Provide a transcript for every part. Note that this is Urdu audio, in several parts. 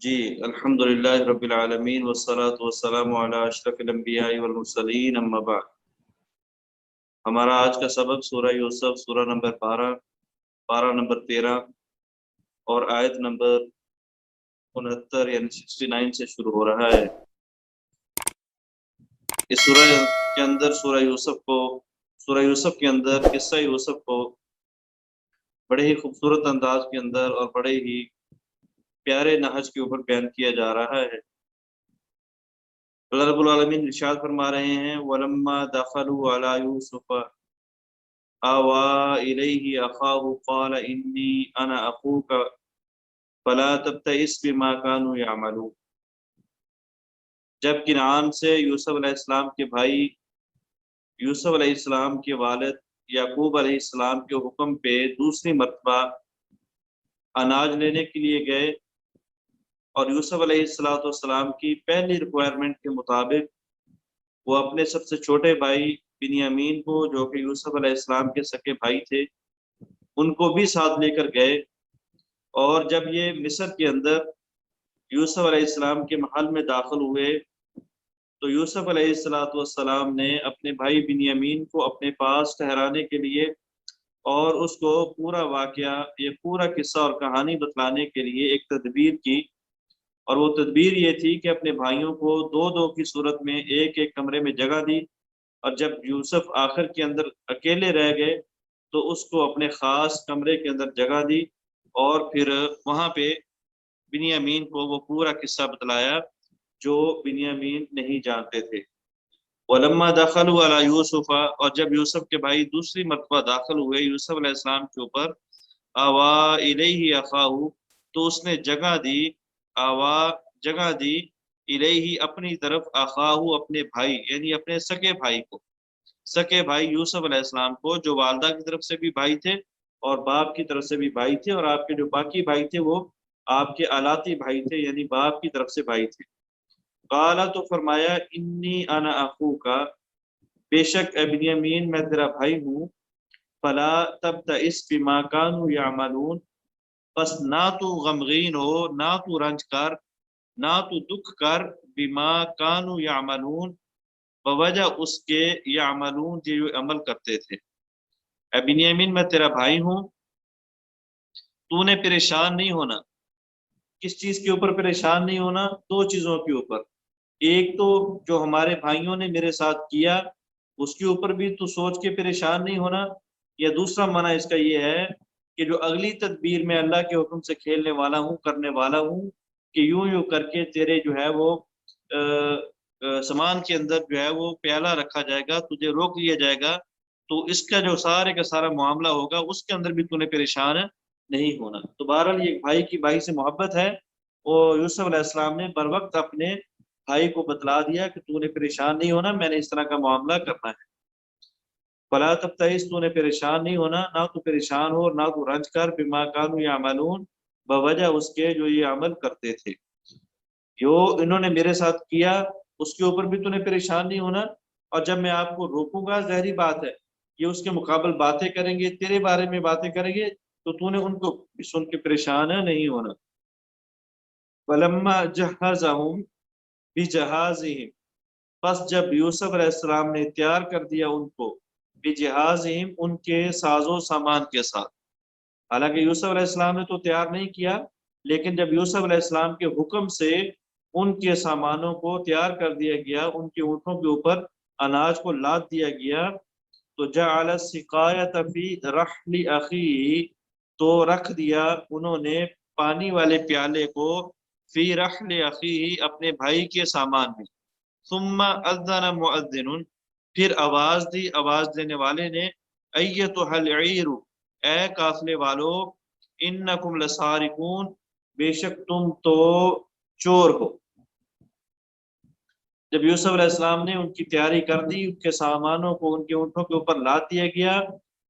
جی الحمدللہ رب العالمین والصلاة والسلام علی اشرف الانبیاء والمرسلین اما بعد۔ ہمارا آج کا سبق سورہ یوسف سورہ نمبر 12 نمبر 13 اور آیت نمبر 69 یعنی 69 سے شروع ہو رہا ہے۔ اس سورہ کے اندر سورہ یوسف کے اندر قصہ یوسف کو بڑے ہی خوبصورت انداز کے اندر اور بڑے ہی پیارے نہج کے اوپر بیان کیا جا رہا ہے۔ اللہ رب العالمین ارشاد فرما رہے ہیں وَلَمَّا دَخَلُوا عَلَى يُوسُفَ آوَى إِلَيْهِ أَخَاهُ قَالَ إِنِّي أَنَا أَخُوكَ فَلَا تَبْتَئِسْ بِمَا كَانُوا يَعْمَلُونَ۔ جب کنعان سے یوسف علیہ السلام کے بھائی یوسف علیہ السلام کے والد یعقوب علیہ السلام کے حکم پہ دوسری مرتبہ اناج لینے کے لیے گئے اور یوسف علیہ السلام کی پہلی ریکوائرمنٹ کے مطابق وہ اپنے سب سے چھوٹے بھائی بنیامین کو، جو کہ یوسف علیہ السلام کے سکے بھائی تھے، ان کو بھی ساتھ لے کر گئے۔ اور جب یہ مصر کے اندر یوسف علیہ السلام کے محل میں داخل ہوئے تو یوسف علیہ السلام نے اپنے بھائی بنیامین کو اپنے پاس ٹھہرانے کے لیے اور اس کو پورا واقعہ، یہ پورا قصہ اور کہانی بتلانے کے لیے ایک تدبیر کی، اور وہ تدبیر یہ تھی کہ اپنے بھائیوں کو دو دو کی صورت میں ایک ایک کمرے میں جگہ دی، اور جب یوسف آخر کے اندر اکیلے رہ گئے تو اس کو اپنے خاص کمرے کے اندر جگہ دی، اور پھر وہاں پہ بنیامین کو وہ پورا قصہ بتلایا جو بنیامین نہیں جانتے تھے۔ وَلَمَّا دَخَلُوا عَلَى يُوسُفَ، اور جب یوسف کے بھائی دوسری مرتبہ داخل ہوئے یوسف علیہ السلام کے اوپر، آوَى إِلَيْهِ أَخَاهُ، تو اس نے جگہ دی الیہ اپنی طرف، اخاہو اپنے بھائی یعنی اپنے سکے بھائی یوسف علیہ السلام کو، جو والدہ کی طرف سے بھی بھائی تھے اور باپ کی طرف سے بھی بھائی تھے، اور آپ کے جو باقی بھائی تھے وہ آپ کے الاتی بھائی تھے یعنی باپ کی طرف سے بھائی تھے۔ قال، تو فرمایا انی انا اخوک، بے شک اے بنیامین میں تیرا بھائی ہوں، فلا تبتئس بما كانوا يعملون، پس نہ تو غمگین ہو، نہ تو رنج کر، نہ تو دکھ کر، بما کانوا یعملون، بوجہ اس کے یعملون جو عمل کرتے تھے۔ اے بنیامین میں تیرا بھائی ہوں، تو نے پریشان نہیں ہونا۔ کس چیز کے اوپر پریشان نہیں ہونا؟ دو چیزوں کے اوپر۔ ایک تو جو ہمارے بھائیوں نے میرے ساتھ کیا اس کے اوپر بھی تو سوچ کے پریشان نہیں ہونا، یا دوسرا معنی اس کا یہ ہے کہ جو اگلی تدبیر میں اللہ کے حکم سے کھیلنے والا ہوں، کرنے والا ہوں، کہ یوں یوں کر کے تیرے جو ہے وہ سامان کے اندر جو ہے وہ پیالہ رکھا جائے گا، تجھے روک لیا جائے گا، تو اس کا جو سارے کا سارا معاملہ ہوگا اس کے اندر بھی تو نے پریشان نہیں ہونا۔ تو بہرحال یہ بھائی کی بھائی سے محبت ہے، اور یوسف علیہ السلام نے بر وقت اپنے بھائی کو بتلا دیا کہ تو نے پریشان نہیں ہونا، میں نے اس طرح کا معاملہ کرنا ہے۔ فلا تبتئس، تو نے پریشان نہیں ہونا، نہ تو پریشان ہو اور نہ تو رنج کر، بما کانوا یعملون، بوجہ اس کے جو یہ عمل کرتے تھے، جو انہوں نے میرے ساتھ کیا اس کے اوپر بھی تو نے پریشان نہیں ہونا۔ اور جب میں آپ کو روکوں گا، ظاہری بات ہے یہ اس کے مقابل باتیں کریں گے، تیرے بارے میں باتیں کریں گے، تو تو نے ان کو سن کے پریشان نہیں ہونا۔ فلما جہزہم بجہازہم، پس جب یوسف علیہ السلام نے تیار کر دیا ان کو، بجہازہم ان کے ساز و سامان کے ساتھ، حالانکہ یوسف علیہ السلام نے تو تیار نہیں کیا، لیکن جب یوسف علیہ السلام کے حکم سے ان کے سامانوں کو تیار کر دیا گیا، ان کے اونٹوں کے اوپر اناج کو لاد دیا گیا، تو جعل السقایۃ فی رحل اخیہ، تو رکھ دیا انہوں نے پانی والے پیالے کو، فی رحل اخیہ اپنے بھائی کے سامان میں، ثم اذن مؤذن، پھر آواز دی آواز دینے والے نے، ایتھا العیر، اے قافلے والو، انکم لسارقون، بے شک تم تو چور ہو۔ جب یوسف علیہ السلام نے ان کی تیاری کر دی، ان کے سامانوں کو ان کے اونٹوں کے اوپر لاد دیا گیا،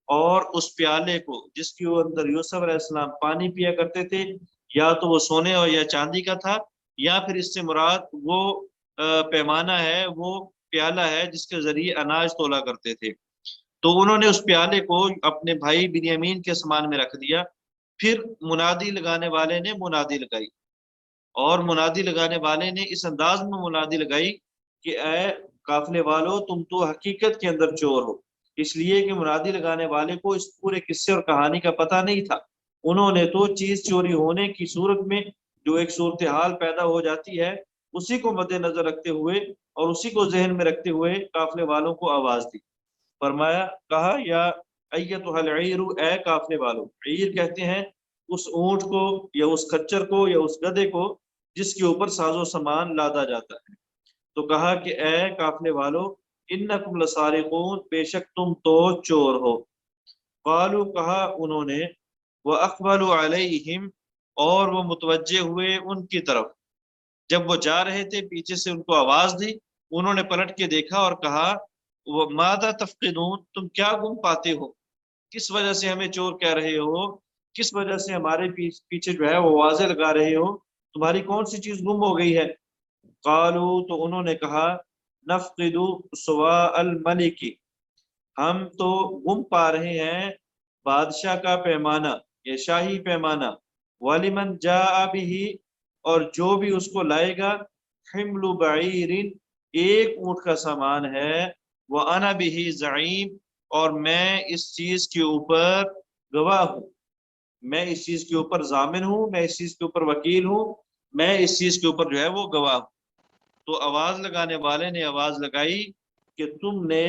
اور اس پیالے کو جس کے اندر یوسف علیہ السلام پانی پیا کرتے تھے، یا تو وہ سونے اور یا چاندی کا تھا، یا پھر اس سے مراد وہ پیمانہ ہے، وہ پیالہ ہے جس کے ذریعے اناج تولا کرتے تھے، تو انہوں نے اس پیالے کو اپنے بھائی بنیامین کے سامان میں رکھ دیا۔ پھر منادی لگانے والے نے منادی لگائی، اور منادی لگانے والے نے اس انداز میں منادی لگائی کہ اے قافلے والو تم تو حقیقت کے اندر چور ہو، اس لیے کہ منادی لگانے والے کو اس پورے قصے اور کہانی کا پتہ نہیں تھا۔ انہوں نے تو چیز چوری ہونے کی صورت میں جو ایک صورتحال پیدا ہو جاتی ہے اسی کو مد نظر رکھتے ہوئے اور اسی کو ذہن میں رکھتے ہوئے قافلے والوں کو آواز دی۔ فرمایا، کہا یا ایتھا العیر، اے قافلے والو، عیر کہتے ہیں اس اونٹ کو یا اس کچر کو یا اس گدھے کو جس کے اوپر ساز و سامان لادا جاتا ہے۔ تو کہا کہ اے قافلے والو، انکم لسارقون، بے شک تم تو چور ہو۔ قالو، کہا انہوں نے، واقبلوا علیہم، اور وہ متوجہ ہوئے ان کی طرف، جب وہ جا رہے تھے پیچھے سے ان کو آواز دی، انہوں نے پلٹ کے دیکھا اور کہا ماذا تفقدون، تم کیا گم پاتے ہو، کس وجہ سے ہمیں چور کہہ رہے ہو، کس وجہ سے ہمارے پیچھے جو ہے وہ واضح لگا رہے ہو، تمہاری کون سی چیز گم ہو گئی ہے؟ قالو، تو انہوں نے کہا نفقد سواء الملک، ہم تو گم پا رہے ہیں بادشاہ کا پیمانہ یا شاہی پیمانہ، ولمن جاء به، اور جو بھی اس کو لائے گا، حمل بعیر، ایک اونٹ کا سامان ہے، وانا به زعیم، اور میں اس چیز کے اوپر گواہ ہوں، میں اس چیز کے اوپر ضامن ہوں، میں اس چیز کے اوپر وکیل ہوں، میں اس چیز کے اوپر جو ہے وہ گواہ ہوں۔ تو آواز لگانے والے نے آواز لگائی کہ تم نے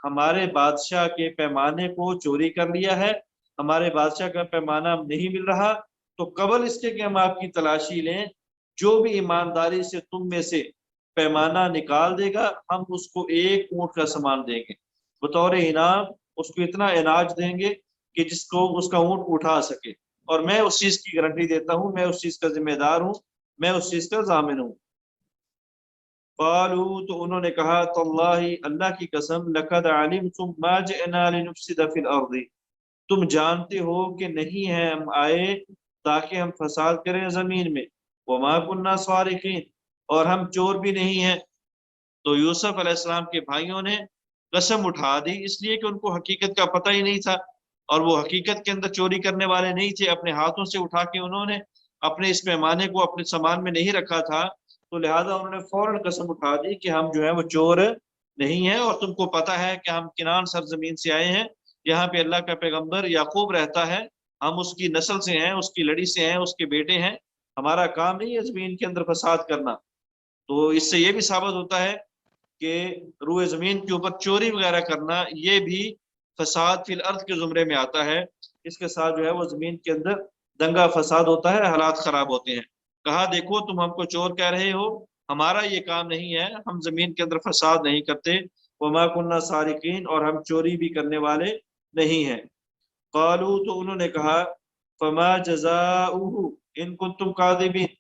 ہمارے بادشاہ کے پیمانے کو چوری کر لیا ہے، ہمارے بادشاہ کا پیمانہ نہیں مل رہا، تو قبل اس کے کہ ہم آپ کی تلاشی لیں، جو بھی ایمانداری سے تم میں سے پیمانہ نکال دے گا ہم اس کو ایک اونٹ کا سامان دیں گے، بطور انعام اس کو اتنا اناج دیں گے کہ جس کو اس کا اونٹ اٹھا سکے، اور میں اس چیز کی گارنٹی دیتا ہوں، میں اس چیز کا ذمہ دار ہوں، میں اس چیز کا ضامن ہوں۔ قالوا، تو انہوں نے کہا تاللہ، اللہ کی قسم، لقد علمتم ما جئنا لنفسد فی الارض، تم جانتے ہو کہ نہیں ہے ہم آئے تاکہ ہم فساد کریں زمین میں، وما کننا سارقین، اور ہم چور بھی نہیں ہیں۔ تو یوسف علیہ السلام کے بھائیوں نے قسم اٹھا دی، اس لیے کہ ان کو حقیقت کا پتہ ہی نہیں تھا، اور وہ حقیقت کے اندر چوری کرنے والے نہیں تھے، اپنے ہاتھوں سے اٹھا کے انہوں نے اپنے اس پیمانے کو اپنے سامان میں نہیں رکھا تھا، تو لہٰذا انہوں نے فوراً قسم اٹھا دی کہ ہم جو ہے وہ چور نہیں ہیں، اور تم کو پتہ ہے کہ ہم کنان سرزمین سے آئے ہیں، یہاں پہ اللہ کا پیغمبر یعقوب رہتا ہے، ہم اس کی نسل سے ہیں، اس کی لڑی سے ہیں، اس کے بیٹے ہیں، ہمارا کام نہیں ہے زمین کے اندر فساد کرنا۔ تو اس سے یہ بھی ثابت ہوتا ہے کہ روئے زمین کے اوپر چوری وغیرہ کرنا یہ بھی فساد فی الارض کے زمرے میں آتا ہے، اس کے ساتھ جو ہے وہ زمین کے اندر دنگا فساد ہوتا ہے، حالات خراب ہوتے ہیں۔ کہا دیکھو تم ہم کو چور کہہ رہے ہو، ہمارا یہ کام نہیں ہے، ہم زمین کے اندر فساد نہیں کرتے، وما کننا سارقین، اور ہم چوری بھی کرنے والے نہیں ہیں۔ قالو، تو انہوں نے کہا فما جزاؤہ ان کنتم کاذبین،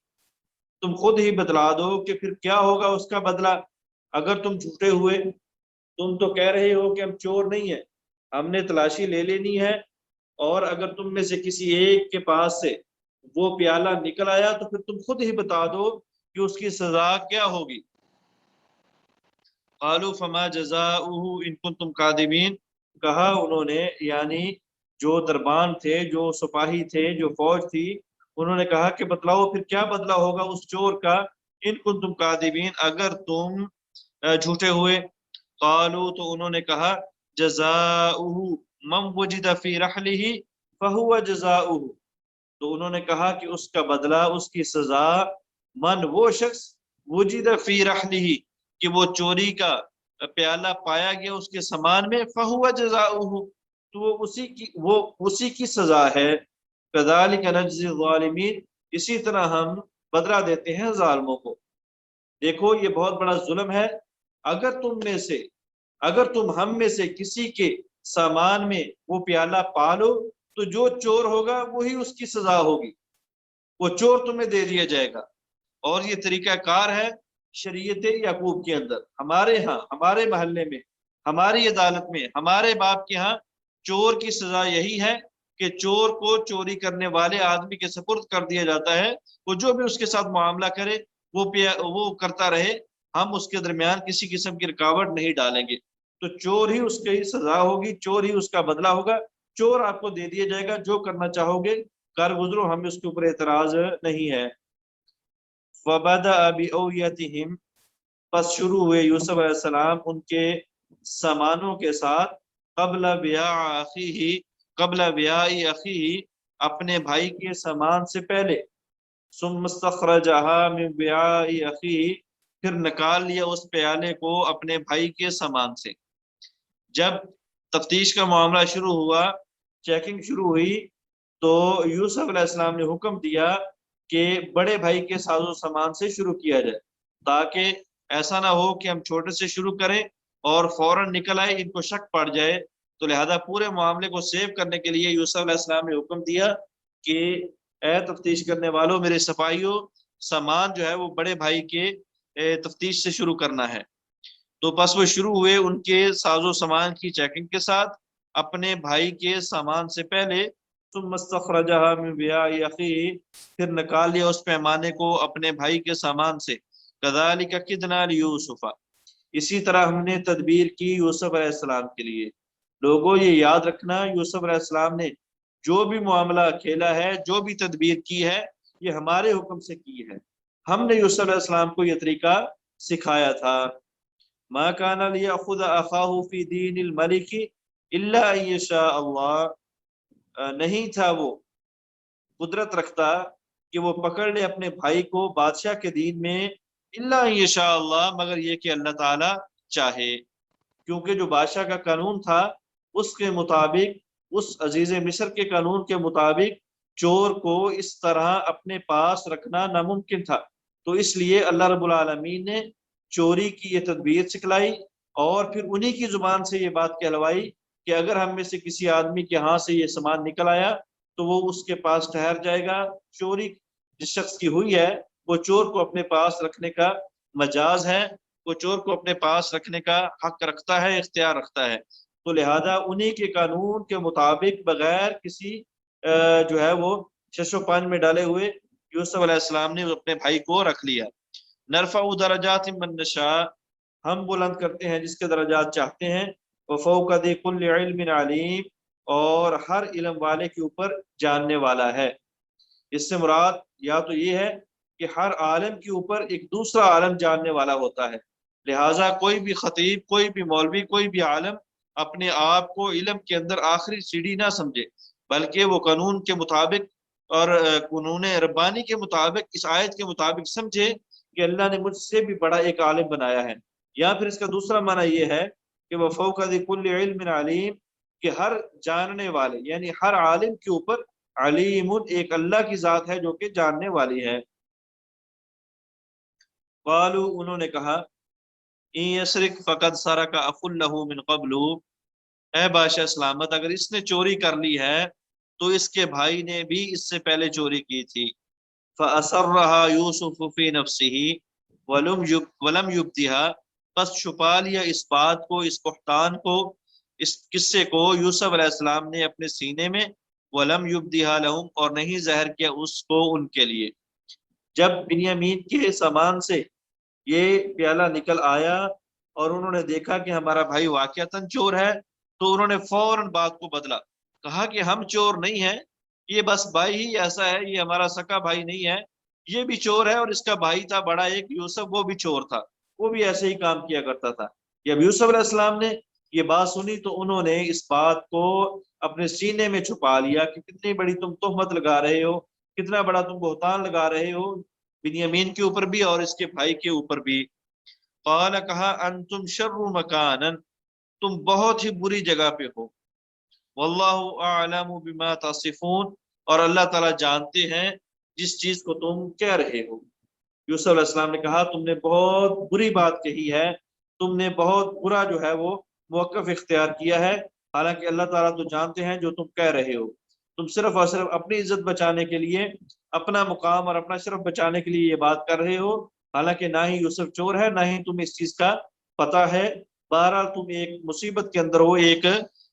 تم خود ہی بتلا دو کہ پھر کیا ہوگا اس کا بدلہ اگر تم جھوٹے ہوئے۔ تم تو کہہ رہے ہو کہ ہم چور نہیں ہیں، ہم نے تلاشی لے لینی ہے، اور اگر تم میں سے کسی ایک کے پاس سے وہ پیالہ نکل آیا تو پھر تم خود ہی بتا دو کہ اس کی سزا کیا ہوگی۔ قالوا فما جزاؤہ ان کنتم کاذبین، کہا انہوں نے، یعنی جو دربان تھے، جو سپاہی تھے، جو فوج تھی، انہوں نے کہا کہ بتلاؤ پھر کیا بدلہ ہوگا اس چور کا، ان کنتم کاذبین، اگر تم جھوٹے ہوئے۔ قالوا، تو انہوں نے کہا جزاؤہ من وجد فی رحلہ فہو جزاؤہ، تو انہوں نے کہا کہ اس کا بدلہ، اس کی سزا، من، وہ شخص، وجد فی رحلہ، کہ وہ چوری کا پیالہ پایا گیا اس کے سامان میں، فہو جزاؤہ، تو وہ اسی کی سزا ہے۔ کذالک نجزی الظالمین، اسی طرح ہم بدلہ دیتے ہیں ظالموں کو۔ دیکھو یہ بہت بڑا ظلم ہے، اگر تم ہم میں سے کسی کے سامان میں وہ پیالہ پالو تو جو چور ہوگا وہی اس کی سزا ہوگی، وہ چور تمہیں دے دیا جائے گا۔ اور یہ طریقہ کار ہے شریعت یعقوب کے اندر، ہمارے ہاں، ہمارے محلے میں، ہماری عدالت میں، ہمارے باپ کے ہاں چور کی سزا یہی ہے کہ چور کو چوری کرنے والے آدمی کے سپرد کر دیا جاتا ہے، وہ جو بھی اس کے ساتھ معاملہ کرے وہ کرتا رہے، ہم اس کے درمیان کسی قسم کی رکاوٹ نہیں ڈالیں گے۔ تو چور ہی اس کی سزا ہوگی، چور ہی اس کا بدلہ ہوگا، چور آپ کو دے دیا جائے گا، جو کرنا چاہو گے کر گزرو، ہمیں اس کے اوپر اعتراض نہیں ہے۔ فبدأ بأویتہم، پس شروع ہوئے یوسف علیہ السلام ان کے سامانوں کے ساتھ، قبل بیاء اخیہ، اپنے بھائی کے سامان سے پہلے، ثم استخرجها من بیاء اخیہ، پھر نکال لیا اس پیالے کو اپنے بھائی کے سامان سے۔ جب تفتیش کا معاملہ شروع ہوا، چیکنگ شروع ہوئی، تو یوسف علیہ السلام نے حکم دیا کہ بڑے بھائی کے ساز و سامان سے شروع کیا جائے، تاکہ ایسا نہ ہو کہ ہم چھوٹے سے شروع کریں اور فوراً نکل آئے، ان کو شک پڑ جائے۔ تو لہذا پورے معاملے کو سیو کرنے کے لیے یوسف علیہ السلام نے حکم دیا کہ اے تفتیش کرنے والوں، میرے سپاہیوں، سامان جو ہے وہ بڑے بھائی کے تفتیش سے شروع کرنا ہے۔ تو بس وہ شروع ہوئے ان کے ساز و سامان کی چیکنگ کے ساتھ اپنے بھائی کے سامان سے پہلے، ثم استخرجها من بیاء اخیہ، پھر نکال لیا اس پیمانے کو اپنے بھائی کے سامان سے۔ کذالک کدنا لیوسف، اسی طرح ہم نے تدبیر کی یوسف علیہ السلام کے لیے۔ لوگوں یہ یاد رکھنا، یوسف علیہ السلام نے جو بھی معاملہ کھیلا ہے، جو بھی تدبیر کی ہے، یہ ہمارے حکم سے کی ہے، ہم نے یوسف علیہ السلام کو یہ طریقہ سکھایا تھا۔ ما کان لیأخذ اخاہ فی دین الملک الا ان یشاء اللہ، نہیں تھا وہ قدرت رکھتا کہ وہ پکڑ لے اپنے بھائی کو بادشاہ کے دین میں، الا ان یشاء اللہ، مگر یہ کہ اللہ تعالی چاہے، کیونکہ جو بادشاہ کا قانون تھا اس کے مطابق، اس عزیز مصر کے قانون کے مطابق چور کو اس طرح اپنے پاس رکھنا ناممکن تھا۔ تو اس لیے اللہ رب العالمین نے چوری کی یہ تدبیر سکھلائی، اور پھر انہی کی زبان سے یہ بات کہلوائی کہ اگر ہم میں سے کسی آدمی کے ہاں سے یہ سامان نکل آیا تو وہ اس کے پاس ٹھہر جائے گا۔ چوری جس شخص کی ہوئی ہے وہ چور کو اپنے پاس رکھنے کا مجاز ہے، وہ چور کو اپنے پاس رکھنے کا حق رکھتا ہے، اختیار رکھتا ہے۔ تو لہذا انہی کے قانون کے مطابق بغیر کسی جو ہے وہ شش و پانچ میں ڈالے ہوئے یوسف علیہ السلام نے اپنے بھائی کو رکھ لیا۔ نرفع درجات من نشاء، ہم بلند کرتے ہیں جس کے درجات چاہتے ہیں، وفوق ذی کل علم علیم، اور ہر علم والے کے اوپر جاننے والا ہے۔ اس سے مراد یا تو یہ ہے کہ ہر عالم کے اوپر ایک دوسرا عالم جاننے والا ہوتا ہے، لہٰذا کوئی بھی خطیب، کوئی بھی مولوی، کوئی بھی عالم اپنے آپ کو علم کے اندر آخری سیڑھی نہ سمجھے، بلکہ وہ قانون کے مطابق اور قانون ربانی کے مطابق، اس آیت کے مطابق سمجھے کہ اللہ نے مجھ سے بھی بڑا ایک عالم بنایا ہے۔ یا پھر اس کا دوسرا معنی یہ ہے کہ وفوق ذی کل علم علیم، کہ ہر جاننے والے یعنی ہر عالم کے اوپر علیم ایک اللہ کی ذات ہے جو کہ جاننے والی ہے۔ قالوا، انہوں نے کہا، ان یسرق فقد سرق اخ له من قبل، اے بادشاہ سلامت، اگر اس نے چوری کر لی ہے تو اس کے بھائی نے بھی اس سے پہلے چوری کی تھی۔ فَأَسَرَّهَا يُوسُفُ فِي نَفْسِهِ وَلَمْ يُبْدِهَا، پس چھپا لیا اس بات کو، اس بہتان کو، اس قصے کو یوسف علیہ السلام نے اپنے سینے میں، وَلَمْ يُبْدِهَا لَهُمْ، اور نہیں ظاہر کیا اس کو ان کے لیے۔ جب بنیامین کے سامان سے یہ پیالہ نکل آیا اور انہوں نے دیکھا کہ ہمارا بھائی واقعتاً چور ہے، تو انہوں نے فوراً بات کو بدلا، کہا کہ ہم چور نہیں ہیں، یہ بس بھائی ہی ایسا ہے، یہ ہمارا سکا بھائی نہیں ہے، یہ بھی چور ہے، اور اس کا بھائی تھا بڑا ایک یوسف، وہ بھی چور تھا، وہ بھی ایسے ہی کام کیا کرتا تھا۔ جب یوسف علیہ السلام نے یہ بات سنی تو انہوں نے اس بات کو اپنے سینے میں چھپا لیا کہ کتنی بڑی تم تہمت لگا رہے ہو، کتنا بڑا تم بہتان لگا رہے ہو بنیامین کے اوپر بھی اور اس کے بھائی کے اوپر بھی۔ قال، کہا، انتم شر مکانا، تم بہت ہی بری جگہ پہ ہو، واللہ اعلم بما تصفون، اور اللہ تعالیٰ جانتے ہیں جس چیز کو تم کہہ رہے ہو۔ یوسف علیہ السلام نے کہا تم نے بہت بری بات کہی ہے، تم نے بہت برا جو ہے وہ موقف اختیار کیا ہے، حالانکہ اللہ تعالیٰ تو جانتے ہیں جو تم کہہ رہے ہو، تم صرف اور صرف اپنی عزت بچانے کے لیے، اپنا مقام اور اپنا شرف بچانے کے لیے یہ بات کر رہے ہو، حالانکہ نہ ہی یوسف چور ہے، نہ ہی تم اس چیز کا پتہ ہے۔ بہرحال تم ایک مصیبت کے اندر ہو، ایک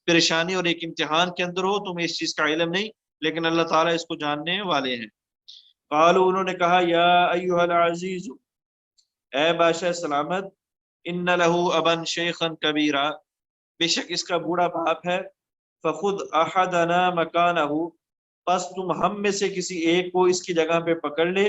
پریشانی اور ایک امتحان کے اندر ہو، تمہیں اس چیز کا علم نہیں، لیکن اللہ تعالیٰ اس کو جاننے والے ہیں۔ قالوا، انہوں نے کہا، یا ایھا العزیز، اے بادشاہ سلامت، ان لہ ابا شیخا کبیرا، بے شک اس کا بوڑھا باپ ہے، فخذ احدنا مکانہ، پس تم ہم میں سے کسی ایک کو اس کی جگہ پہ پکڑ لے،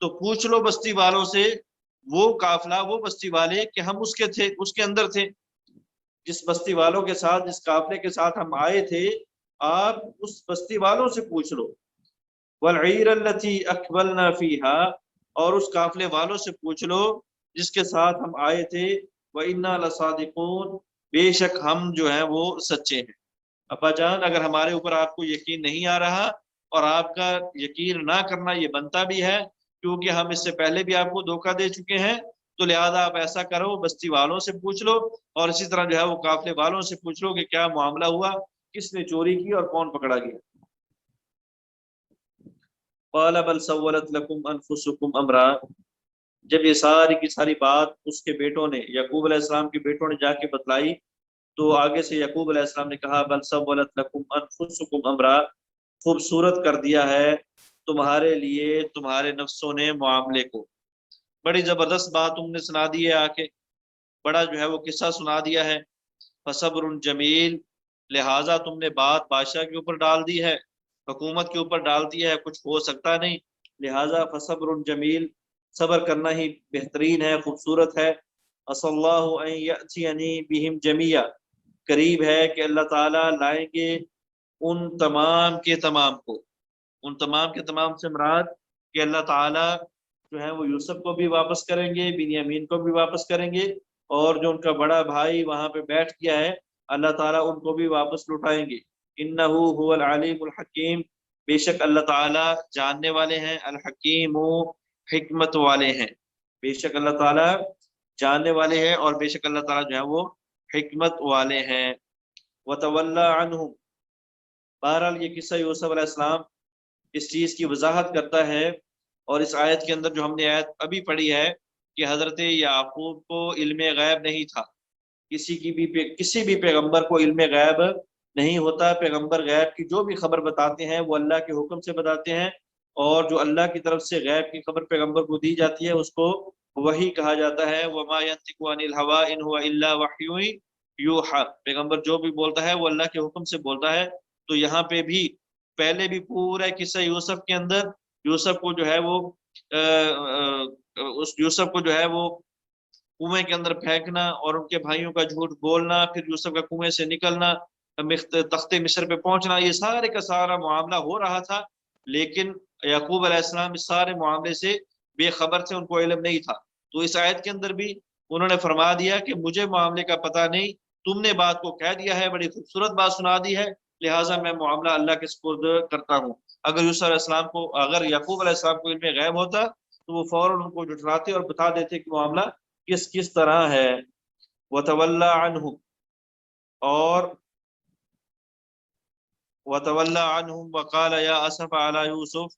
تو پوچھ لو بستی والوں سے، وہ قافلہ، وہ بستی والے کہ ہم اس کے تھے، اس کے اندر تھے، جس بستی والوں کے ساتھ، جس قافلے کے ساتھ ہم آئے تھے، آپ اس بستی والوں سے پوچھ لو۔ والعیر التي اقبلنا فيها، اور اس قافلے والوں سے پوچھ لو جس کے ساتھ ہم آئے تھے، وَإِنَّا لَصَادِقُونَ، بے شک ہم جو ہیں وہ سچے ہیں۔ ابا جان، اگر ہمارے اوپر آپ کو یقین نہیں آ رہا، اور آپ کا یقین نہ کرنا یہ بنتا بھی ہے کیونکہ ہم اس سے پہلے بھی آپ کو دھوکہ دے چکے ہیں، تو لہذا آپ ایسا کرو، بستی والوں سے پوچھ لو، اور اسی طرح جو ہے وہ قافلے والوں سے پوچھ لو کہ کیا معاملہ ہوا، کس نے چوری کی اور کون پکڑا گیا۔ قال بل سولت لكم انفسكم امرا، جب یہ ساری کی ساری بات اس کے بیٹوں نے، یعقوب علیہ السلام کے بیٹوں نے جا کے بتلائی، تو آگے سے یعقوب علیہ السلام نے کہا بل سولت لكم انفسكم امرا، خوبصورت کر دیا ہے تمہارے لیے تمہارے نفسوں نے معاملے کو۔ بڑی زبردست بات تم نے سنا دی ہے، آ کے بڑا جو ہے وہ قصہ سنا دیا ہے۔ فصبر جمیل، لہٰذا تم نے بات بادشاہ کے اوپر ڈال دی ہے، حکومت کے اوپر ڈال دیا ہے، کچھ ہو سکتا نہیں، لہٰذا فصبر جمیل، صبر کرنا ہی بہترین ہے، خوبصورت ہے۔ عسى الله ان ياتيني بهم جميعا، قریب ہے کہ اللہ تعالیٰ لائیں گے ان تمام کے تمام کو، ان تمام کے تمام سے مراد کہ اللہ تعالیٰ جو ہے وہ یوسف کو بھی واپس کریں گے، بنیامین کو بھی واپس کریں گے، اور جو ان کا بڑا بھائی وہاں پہ بیٹھ گیا ہے اللہ تعالیٰ ان کو بھی واپس لوٹائیں گے۔ انہ هو العلیم الحکیم، بے شک اللہ تعالیٰ جاننے والے ہیں، الحکیم حکمت والے ہیں، بے شک اللہ تعالیٰ جاننے والے ہیں، اور بے شک اللہ تعالیٰ جو ہے وہ حکمت والے ہیں۔ وتولی عنہم، بہرحال یہ قصہ یوسف علیہ السلام اس چیز کی وضاحت کرتا ہے، اور اس آیت کے اندر جو ہم نے آیت ابھی پڑھی ہے کہ حضرت یعقوب کو علم غیب نہیں تھا، کسی بھی پیغمبر کو علم غیب نہیں ہوتا۔ پیغمبر غیب کی جو بھی خبر بتاتے ہیں وہ اللہ کے حکم سے بتاتے ہیں، اور جو اللہ کی طرف سے غیب کی خبر پیغمبر کو دی جاتی ہے اس کو وحی کہا جاتا ہے۔ وما ينطق عن الهوى ان هو الا وحی یوحى، پیغمبر جو بھی بولتا ہے وہ اللہ کے حکم سے بولتا ہے۔ تو یہاں پہ بھی پہلے بھی پورا قصہ یوسف کے اندر، یوسف کو جو ہے وہ اس یوسف کو جو ہے وہ کنویں کے اندر پھینکنا، اور ان کے بھائیوں کا جھوٹ بولنا، پھر یوسف کا کنویں سے نکلنا، تخت مصر پہ پہنچنا، یہ سارے کا سارا معاملہ ہو رہا تھا، لیکن یعقوب علیہ السلام اس سارے معاملے سے بے خبر تھے، ان کو علم نہیں تھا۔ تو اس آیت کے اندر بھی انہوں نے فرما دیا کہ مجھے معاملے کا پتہ نہیں، تم نے بات کو کہہ دیا ہے، بڑی خوبصورت بات سنا دی ہے، لہٰذا میں معاملہ اللہ کے سپرد کرتا ہوں۔ اگر یوسف علیہ السلام کو، اگر یعقوب علیہ السلام کو علم غیب ہوتا تو وہ فوراً ان کو جھٹلاتے اور بتا دیتے کہ معاملہ کس طرح ہے۔ وتولی عنہم، اور وتولی عنہم وقال یا اسف علی یوسف،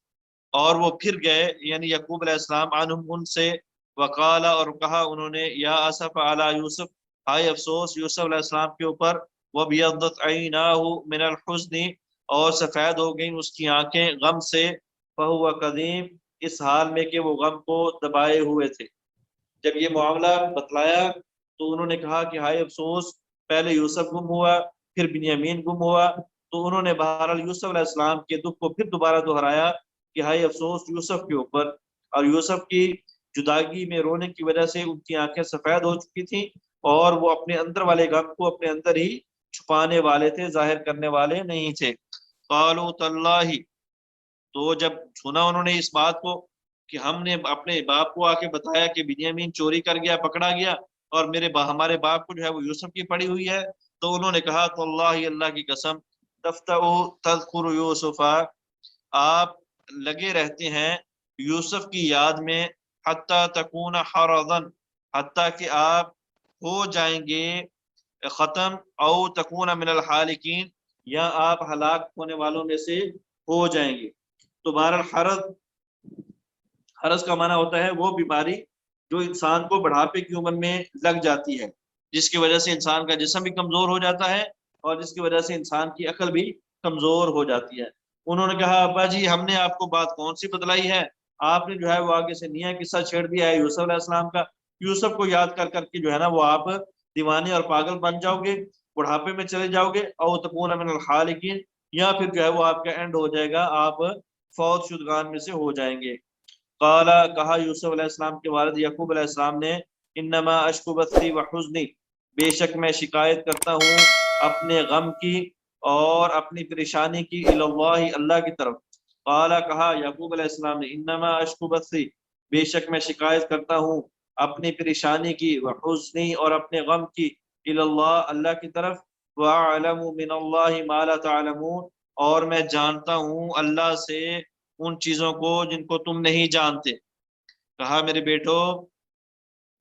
اور وہ پھر گئے یعنی یعقوب علیہ السلام عنہم ان سے، وقال اور کہا انہوں نے، یا اسف علی یوسف، ہائے افسوس یوسف علیہ السلام کے اوپر، وابیضت عیناہ من الحزن، اور سفید ہو گئیں اس کی آنکھیں غم سے، فہو قدیم، اس حال میں کہ وہ غم کو دبائے ہوئے تھے۔ جب یہ معاملہ بتلایا تو انہوں نے کہا کہ ہائے افسوس، پہلے یوسف گم ہوا، پھر بنیامین گم ہوا، تو انہوں نے بہرحال یوسف علیہ السلام کے دکھ کو پھر دوبارہ دہرایا کہ ہائے افسوس یوسف کے اوپر، اور یوسف کی جدائی میں رونے کی وجہ سے ان کی آنکھیں سفید ہو چکی تھیں، اور وہ اپنے اندر والے غم کو اپنے اندر ہی چھپانے والے تھے، ظاہر کرنے والے نہیں تھے۔ قالوا تاللہ، تو جب سنا انہوں نے اس بات کو کہ ہم نے اپنے باپ کو آ کے بتایا کہ بنیامین چوری کر گیا، پکڑا گیا، اور ہمارے باپ کو جو ہے وہ یوسف کی پڑی ہوئی ہے، تو انہوں نے کہا تو اللہ کی قسم، تفتح تذکر یوسف، آپ لگے رہتے ہیں یوسف کی یاد میں، حتی تکون حرضا، حتیٰ کہ آپ ہو جائیں گے ختم، او تکون من الحالکین، یا آپ ہلاک ہونے والوں میں سے ہو جائیں گے۔ تو بہرحال حرض کا معنی ہوتا ہے وہ بیماری جو انسان کو بڑھاپے کی عمر میں لگ جاتی ہے، جس کی وجہ سے انسان کا جسم بھی کمزور ہو جاتا ہے، اور جس کی وجہ سے انسان کی عقل بھی کمزور ہو جاتی ہے۔ انہوں نے کہا ابا جی ہم نے آپ کو بات کون سی بتلائی ہے، آپ نے جو ہے وہ آگے سے نیا قصہ چھیڑ دیا ہے یوسف علیہ السلام کا، یوسف کو یاد کر کر کے جو ہے نا وہ آپ دیوانے اور پاگل بن جاؤ گے، بڑھاپے میں چلے جاؤ گے، او تکون من الحالکین، یا پھر جو ہے وہ آپ کا اینڈ ہو جائے گا، آپ فوت شدگان میں سے ہو جائیں گے۔ قال کہا یوسف علیہ السلام کے والد یعقوب علیہ السلام نے انما اشکو بثی وحزنی، بے شک میں شکایت کرتا ہوں اپنے غم کی اور اپنی پریشانی کی اللہ اللہ کی طرف۔ قال کہا یعقوب علیہ السلام نے انما اشکو بثی، بے شک میں شکایت کرتا ہوں اپنی پریشانی کی، وحزنی اور اپنے غم کی، اللہ اللہ کی طرف، وَأَعْلَمُ مِنَ اللَّهِ مَا لَا تَعْلَمُونَ، اور میں جانتا ہوں اللہ سے ان چیزوں کو جن کو تم نہیں جانتے۔ کہا میرے بیٹو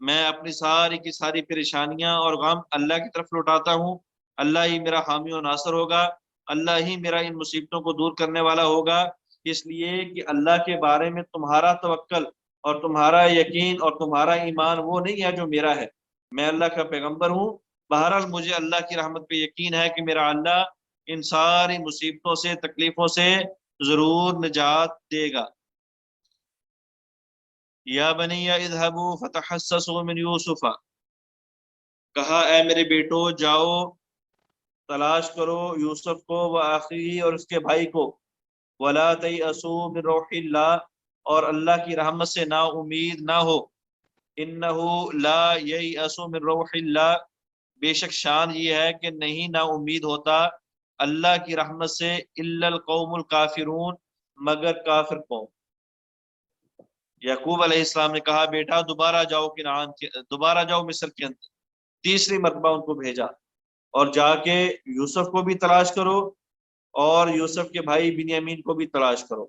میں اپنی ساری کی ساری پریشانیاں اور غم اللہ کی طرف لوٹاتا ہوں، اللہ ہی میرا حامی و ناصر ہوگا، اللہ ہی میرا ان مصیبتوں کو دور کرنے والا ہوگا، اس لیے کہ اللہ کے بارے میں تمہارا توکل اور تمہارا یقین اور تمہارا ایمان وہ نہیں ہے جو میرا ہے، میں اللہ کا پیغمبر ہوں، بہرحال مجھے اللہ کی رحمت پہ یقین ہے کہ میرا اللہ ان ساری مصیبتوں سے تکلیفوں سے ضرور نجات دے گا۔ یا بنی اذهبوا فتحسسوا من یوسف، کہا اے میرے بیٹو جاؤ تلاش کرو یوسف کو، وآخیہ اور اس کے بھائی کو، ولا تیأسوا من روح اللہ اور اللہ کی رحمت سے نا امید نہ ہو، انہ لا ییأس من روح اللہ، بے شک شان یہ ہے کہ نہیں نا امید ہوتا اللہ کی رحمت سے، الا القوم الکافرون، مگر کافر قوم۔ یعقوب علیہ السلام نے کہا بیٹا دوبارہ جاؤ کنعان کے، دوبارہ جاؤ مصر کے اندر، تیسری مرتبہ ان کو بھیجا، اور جا کے یوسف کو بھی تلاش کرو اور یوسف کے بھائی بنیامین کو بھی تلاش کرو،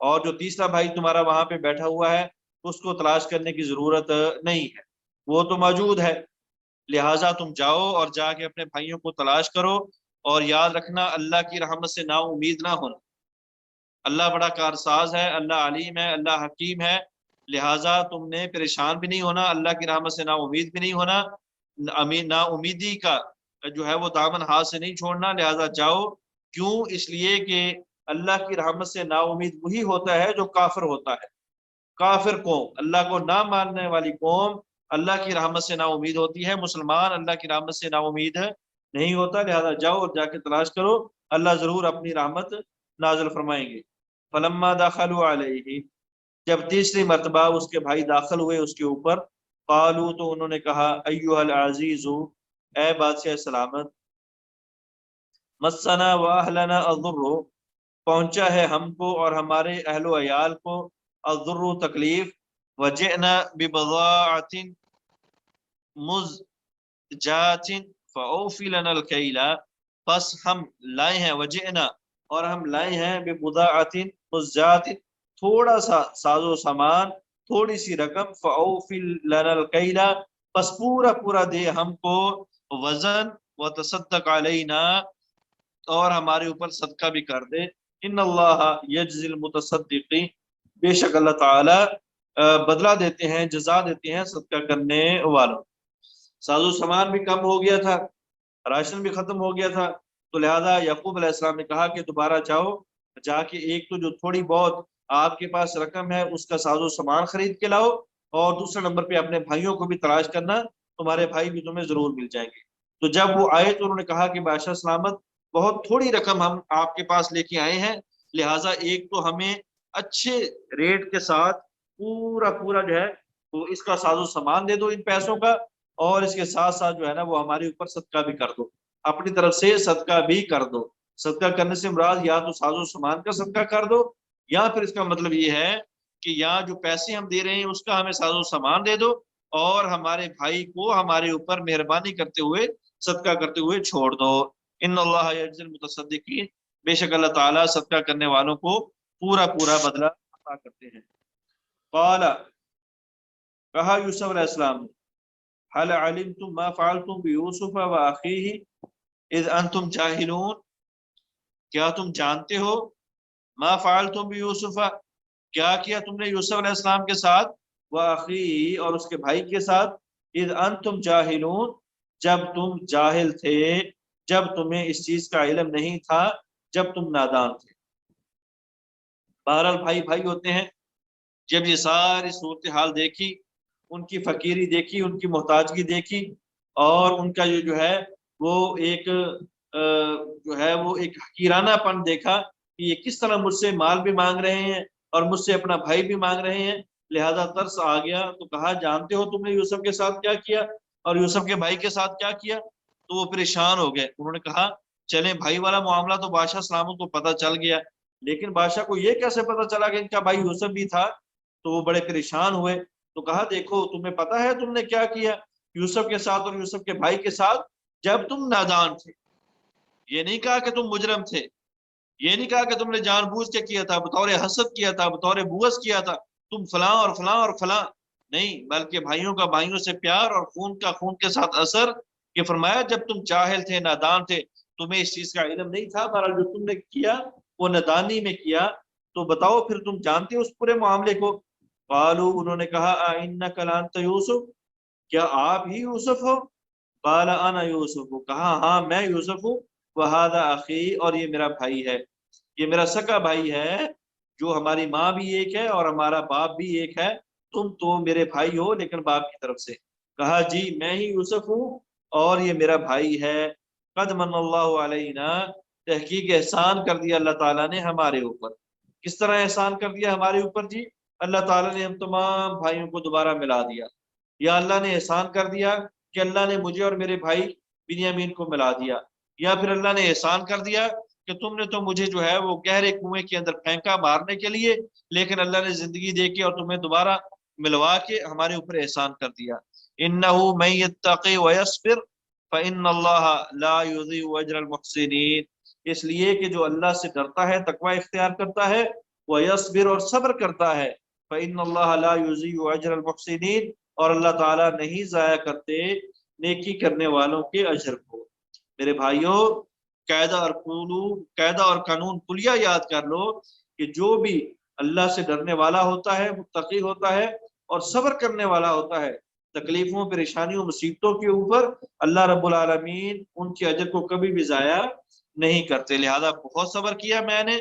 اور جو تیسرا بھائی تمہارا وہاں پہ بیٹھا ہوا ہے اس کو تلاش کرنے کی ضرورت نہیں ہے، وہ تو موجود ہے، لہٰذا تم جاؤ اور جا کے اپنے بھائیوں کو تلاش کرو، اور یاد رکھنا اللہ کی رحمت سے نا امید نہ ہونا، اللہ بڑا کارساز ہے، اللہ علیم ہے، اللہ حکیم ہے، لہٰذا تم نے پریشان بھی نہیں ہونا، اللہ کی رحمت سے نا امید بھی نہیں ہونا، نا امیدی کا جو ہے وہ دامن ہاتھ سے نہیں چھوڑنا، لہٰذا جاؤ، کیوں؟ اس لیے کہ اللہ کی رحمت سے نا امید وہی ہوتا ہے جو کافر ہوتا ہے، کافر قوم، اللہ کو نہ ماننے والی قوم اللہ کی رحمت سے نا امید ہوتی ہے، مسلمان اللہ کی رحمت سے نا امید نہیں ہوتا، لہٰذا جاؤ اور جا کے تلاش کرو، اللہ ضرور اپنی رحمت نازل فرمائیں گے۔ فلما دخلوا علیہ، جب تیسری مرتبہ اس کے بھائی داخل ہوئے اس کے اوپر، قالوا تو انہوں نے کہا ایھا العزیز، اے بادشاہ سلامت، مسنا واہلنا الضر، پہنچا ہے ہم کو اور ہمارے اہل و عیال کو، الضر تکلیف، وجئنا ببضاعۃ مزجاۃ فاوفی لنا الکیل، بس ہم لائے ہیں، وجئنا اور ہم لائے ہیں، ببضاعۃ مزجاۃ تھوڑا سا ساز و سامان، تھوڑی سی رقم، فاوفی لنا الکیل بس پورا پورا دے ہم کو وزن، وتصدق علینا اور ہمارے اوپر صدقہ بھی کر دے، ان اللہ یجزی المتصدقین، بے شک اللہ تعالی بدلہ دیتے ہیں، جزا دیتے ہیں صدقہ کرنے والوں۔ ساز و سامان بھی کم ہو گیا تھا، راشن بھی ختم ہو گیا تھا، تو لہذا یعقوب علیہ السلام نے کہا کہ دوبارہ جاؤ، جا کے ایک تو جو تھوڑی بہت آپ کے پاس رقم ہے اس کا ساز و سامان خرید کے لاؤ، اور دوسرے نمبر پہ اپنے بھائیوں کو بھی تلاش کرنا، تمہارے بھائی بھی تمہیں ضرور مل جائیں گے۔ تو جب وہ آئے تو انہوں نے کہا کہ بادشاہ سلامت بہت تھوڑی رقم ہم آپ کے پاس لے کے آئے ہیں، لہٰذا ایک تو ہمیں اچھے ریٹ کے ساتھ پورا پورا جو ہے وہ اس کا ساز و سامان دے دو ان پیسوں کا، اور اس کے ساتھ ساتھ جو ہے نا وہ ہمارے اوپر صدقہ بھی کر دو، اپنی طرف سے صدقہ بھی کر دو۔ صدقہ کرنے سے مراد یا تو ساز و سامان کا صدقہ کر دو، یا پھر اس کا مطلب یہ ہے کہ یا جو پیسے ہم دے رہے ہیں اس کا ہمیں ساز و سامان دے دو، اور ہمارے بھائی کو ہمارے اوپر مہربانی کرتے ہوئے صدقہ کرتے ہوئے چھوڑ دو، ان اللہ یجزی المتصدقین، بے شک اللہ تعالیٰ صدقہ کرنے والوں کو پورا پورا بدلہ عطا کرتے ہیں۔ قال، کہا یوسف علیہ السلام نے، هل علمتم ما فعلتم بیوسف واخیہ اذ انتم جاہلون، کیا تم جانتے ہو، ما فعلتم بیوسف، کیا کیا تم نے یوسف علیہ السلام کے ساتھ، واخیہ اور اس کے بھائی کے ساتھ، اذ انتم جاہلون، جب تم جاہل تھے، جب تمہیں اس چیز کا علم نہیں تھا، جب تم نادان تھے۔ بہرحال بھائی بھائی ہوتے ہیں، جب یہ ساری صورتحال دیکھی، ان کی فقیری دیکھی، ان کی محتاجگی دیکھی، اور ان کا یہ جو ہے وہ ایک جو ہے وہ ایک حقیرانہ پن دیکھا کہ یہ کس طرح مجھ سے مال بھی مانگ رہے ہیں اور مجھ سے اپنا بھائی بھی مانگ رہے ہیں، لہذا ترس آ گیا تو کہا جانتے ہو تم نے یوسف کے ساتھ کیا کیا اور یوسف کے بھائی کے ساتھ کیا کیا؟ تو وہ پریشان ہو گئے، انہوں نے کہا چلیں بھائی والا معاملہ تو بادشاہ سلامت کو پتہ چل گیا، لیکن بادشاہ کو یہ کیسے پتہ چلا کہ ان کا بھائی یوسف بھی تھا؟ تو وہ بڑے پریشان ہوئے، تو کہا دیکھو تمہیں پتہ ہے تم نے کیا کیا یوسف کے ساتھ اور یوسف کے بھائی کے ساتھ جب تم نادان تھے؟ یہ نہیں کہا کہ تم مجرم تھے، یہ نہیں کہا کہ تم نے جان بوجھ کے کیا تھا، بطور حسد کیا تھا، بطور بغض کیا تھا، تم فلاں اور فلاں اور فلاں، نہیں، بلکہ بھائیوں کا بھائیوں سے پیار اور خون کا خون کے ساتھ اثر، کہ فرمایا جب تم جاہل تھے، نادان تھے، تمہیں اس چیز کا علم نہیں تھا، بہرحال جو تم نے کیا وہ نادانی میں کیا، تو بتاؤ پھر تم جانتے ہو اس پورے معاملے کو؟ قالوا، انہوں نے کہا انک لانت یوسف، کیا آپ ہی یوسف ہو؟ قال انا یوسف، کہا ہاں میں یوسف ہوں، وہذا اخی، اور یہ میرا بھائی ہے، یہ میرا سکا بھائی ہے، جو ہماری ماں بھی ایک ہے اور ہمارا باپ بھی ایک ہے، تم تو میرے بھائی ہو لیکن باپ کی طرف سے۔ کہا جی میں ہی یوسف ہوں اور یہ میرا بھائی ہے۔ قد من اللہ علینا، تحقیق احسان کر دیا اللہ تعالیٰ نے ہمارے اوپر۔ کس طرح احسان کر دیا ہمارے اوپر جی؟ اللہ تعالیٰ نے ہم تمام بھائیوں کو دوبارہ ملا دیا، یا اللہ نے احسان کر دیا کہ اللہ نے مجھے اور میرے بھائی بنیامین کو ملا دیا، یا پھر اللہ نے احسان کر دیا کہ تم نے تو مجھے جو ہے وہ گہرے کنویں کے اندر پھینکا مارنے کے لیے، لیکن اللہ نے زندگی دے کے اور تمہیں دوبارہ ملوا کے ہمارے اوپر احسان کر دیا۔ انہ من یتقی ویصبر فان اللہ لا یضیع اجر المحسنین، اس لیے کہ جو اللہ سے ڈرتا ہے، تقوی اختیار کرتا ہے، ویصبر، اور صبر کرتا ہے، فان اللہ لا یضیع اجر المحسنین، اور اللہ تعالیٰ نہیں ضائع کرتے نیکی کرنے والوں کے اجر کو۔ میرے بھائیوں، قاعدہ اور قانون کلیہ یاد کر لو کہ جو بھی اللہ سے ڈرنے والا ہوتا ہے، متقی ہوتا ہے اور صبر کرنے والا ہوتا ہے، تکلیفوں، پریشانیوں، مصیبتوں کے اوپر اللہ رب العالمین ان کے اجر کو کبھی بھی ضائع نہیں کرتے۔ لہذا بہت صبر کیا میں نے،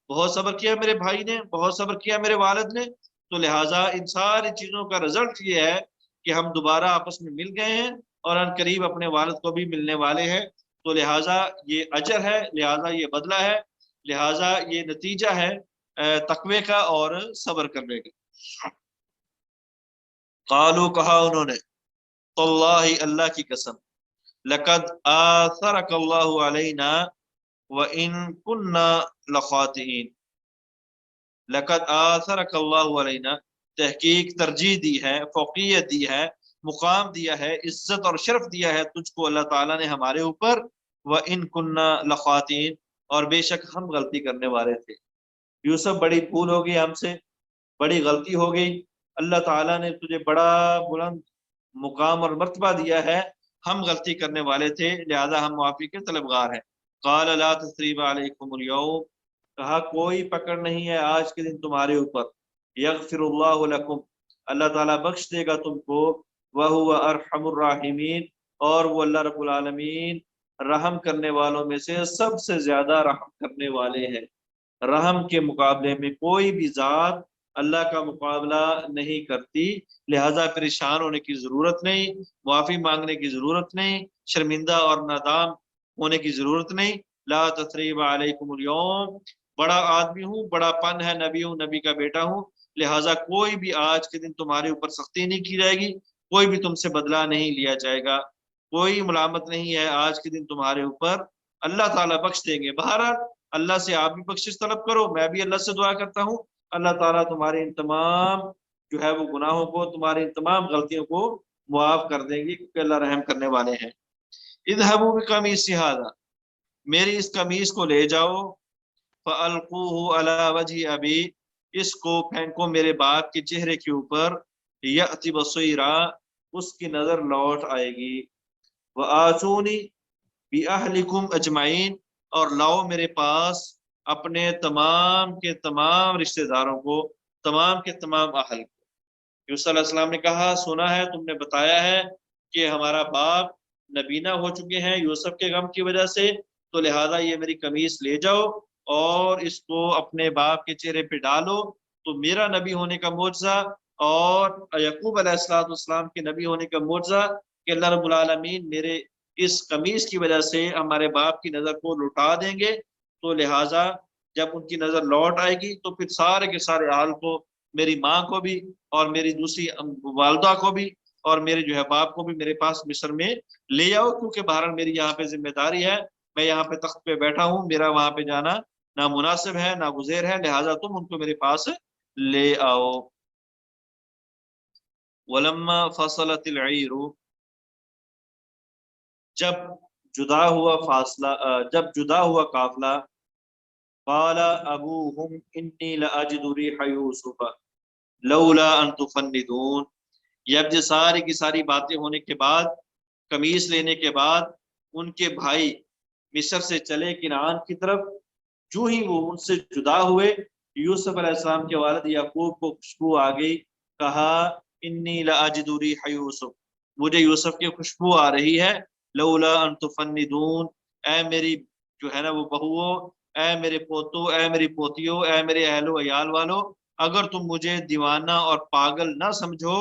بہت صبر کیا میرے بھائی نے، بہت صبر کیا میرے والد نے، تو لہٰذا ان ساری چیزوں کا رزلٹ یہ ہے کہ ہم دوبارہ آپس میں مل گئے ہیں اور ان قریب اپنے والد کو بھی ملنے والے ہیں، تو لہٰذا یہ اجر ہے، لہٰذا یہ بدلہ ہے، لہٰذا یہ نتیجہ ہے تقوی کا اور صبر کرنے کا۔ قالو، کہا انہوں نے، تاللہ، اللہ کی قسم، لقد آثرک اللہ علینا وان کنا لخاطئین، لقد آثرک اللہ علینا، تحقیق ترجیح دی ہے، فوقیت دی ہے، مقام دیا ہے، عزت اور شرف دیا ہے تجھ کو اللہ تعالیٰ نے ہمارے اوپر، وَإِن كُنَّا لَخَاطِئِينَ، اور بے شک ہم غلطی کرنے والے تھے۔ یوسف بڑی بھول ہو گئی ہم سے، بڑی غلطی ہو گئی، اللہ تعالیٰ نے تجھے بڑا بلند مقام اور مرتبہ دیا ہے، ہم غلطی کرنے والے تھے، لہذا ہم معافی کے طلبگار ہیں۔ قَالَ لَا تَثْرِيبَ عَلَيْكُمُ الْيَوْمَ، کہا کوئی پکڑ نہیں ہے آج کے دن تمہارے اوپر، یغفر اللہ لکم، اللہ تعالیٰ بخش دے گا تم کو، وَهُوَ أَرْحَمُ الرَّاحِمِينَ، اور وہ اللہ رب العالمین رحم کرنے والوں میں سے سب سے زیادہ رحم کرنے والے ہیں۔ رحم کے مقابلے میں کوئی بھی ذات اللہ کا مقابلہ نہیں کرتی، لہذا پریشان ہونے کی ضرورت نہیں، معافی مانگنے کی ضرورت نہیں، شرمندہ اور نادام ہونے کی ضرورت نہیں۔ لا تثریب علیکم اليوم، بڑا آدمی ہوں، بڑا پن ہے، نبی ہوں، نبی کا بیٹا ہوں، لہٰذا کوئی بھی آج کے دن تمہارے اوپر سختی نہیں کی جائے گی، کوئی بھی تم سے بدلہ نہیں لیا جائے گا، کوئی ملامت نہیں ہے آج کے دن تمہارے اوپر، اللہ تعالیٰ بخش دیں گے۔ بہرحال اللہ سے آپ بھی بخشش طلب کرو، میں بھی اللہ سے دعا کرتا ہوں، اللہ تعالیٰ تمہارے ان تمام جو ہے وہ گناہوں کو، تمہاری ان تمام غلطیوں کو معاف کر دیں گے، کیونکہ اللہ رحم کرنے والے ہیں۔ اذهبوا بقمیصی ھذا، میری اس قمیص کو لے جاؤ، فَأَلْقُوهُ عَلَى وَجْهِ أَبِي، اس کو پھینکو میرے باپ کے چہرے کے اوپر، یأتی بصیرا، اس کی نظر لوٹ آئے گی، وَآتُونِی بِأَہْلِکُمْ أَجْمَعِین، اور لاؤ میرے پاس اپنے تمام کے تمام رشتہ داروں کو، تمام کے تمام اہل کو۔ یوسف علیہ السلام نے کہا سنا ہے تم نے بتایا ہے کہ ہمارا باپ نبینا ہو چکے ہیں یوسف کے غم کی وجہ سے، تو لہٰذا یہ میری قمیص لے جاؤ اور اس کو اپنے باپ کے چہرے پہ ڈالو، تو میرا نبی ہونے کا معجزہ اور یعقوب علیہ السلام کے نبی ہونے کا معجزہ کہ اللہ رب العالمین میرے اس قمیص کی وجہ سے ہمارے باپ کی نظر کو لٹا دیں گے، تو لہٰذا جب ان کی نظر لوٹ آئے گی تو پھر سارے کے سارے اہل کو، میری ماں کو بھی اور میری دوسری والدہ کو بھی اور میرے جو ہے باپ کو بھی میرے پاس مصر میں لے آؤ، کیونکہ بہرحال میری یہاں پہ ذمہ داری ہے، میں یہاں پہ تخت پہ بیٹھا ہوں، میرا وہاں پہ جانا نامناسب ہے، ناگزیر ہے، لہٰذا تم ان کو میرے پاس لے آؤ۔ ولما فصلت العیر، جب جدا ہوا فاصلہ، جب جدا ہوا قافلہ، قال ابوہم انی لاجد ریح یوسف لولا ان تفندون، یہ ساری کی ساری باتیں ہونے کے بعد، قمیص لینے کے بعد، ان کے بھائی مصر سے چلے کنعان کی طرف، جو ہی وہ ان سے جدا ہوئے، یوسف علیہ السلام کے والد یعقوب کو خوشبو آ گئی، کہا انی لاجد ریح یوسف، مجھے یوسف کی خوشبو آ رہی ہے، لولا ان تفندون، اے میری جو ہے نا وہ بہوؤ، اے میرے پوتو، اے میری پوتیو، اے میرے اہل و عیال والو، اگر تم مجھے دیوانہ اور پاگل نہ سمجھو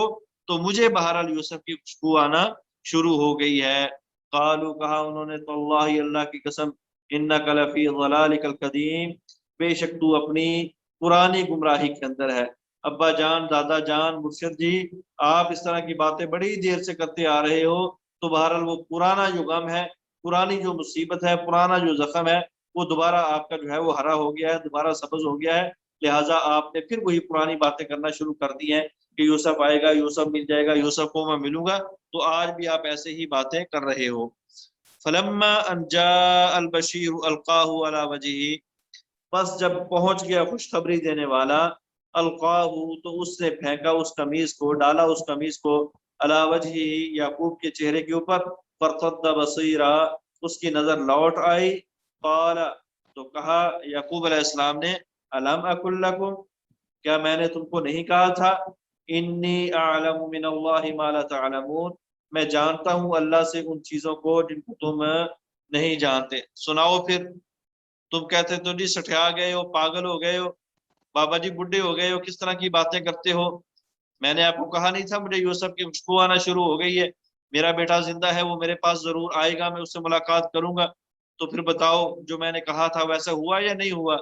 تو مجھے بہرحال یوسف کی خوشبو آنا شروع ہو گئی ہے۔ قالو، کہا انہوں نے، تو اللہ، اللہ کی قسم، انک لفی ضلالک القدیم، بے شک تو اپنی پرانی گمراہی کے اندر ہے۔ ابا جان، دادا جان، مرشد جی، آپ اس طرح کی باتیں بڑی دیر سے کرتے آ رہے ہو، تو بہرحال وہ پرانا جو غم ہے، پرانی جو مصیبت ہے، پرانا جو زخم ہے، وہ دوبارہ آپ کا جو ہے وہ ہرا ہو گیا ہے، دوبارہ سبز ہو گیا ہے، لہٰذا آپ نے پھر وہی پرانی باتیں کرنا شروع کر دی ہیں کہ یوسف آئے گا، یوسف مل جائے گا، یوسف کو میں ملوں گا، تو آج بھی آپ ایسے ہی باتیں کر رہے ہو۔ فلما ان جاء البشیر القاہ علی وجہہ، بس جب پہنچ گیا خوشخبری دینے والا، القاہ، تو اس نے پھینکا اس قمیص کو، ڈالا اس قمیص کو، علی وجہہ، یعقوب کے چہرے کے اوپر، فرتد بصیرا، اس کی نظر لوٹ آئی، قال، تو کہا یعقوب علیہ السلام نے، الم اقل لکم، کیا میں نے تم کو نہیں کہا تھا، انی اعلم من اللہ ما لا تعلمون، میں جانتا ہوں اللہ سے ان چیزوں کو جن کو تم نہیں جانتے۔ سناؤ پھر، تم کہتے تو جی سٹھیا گئے ہو، پاگل ہو گئے ہو، بابا جی بڈھے ہو گئے ہو، کس طرح کی باتیں کرتے ہو، میں نے آپ کو کہا نہیں تھا مجھے یوسف کی خوشبو آنا شروع ہو گئی ہے، میرا بیٹا زندہ ہے، وہ میرے پاس ضرور آئے گا، میں اس سے ملاقات کروں گا، تو پھر بتاؤ جو میں نے کہا تھا ویسا ہوا یا نہیں ہوا؟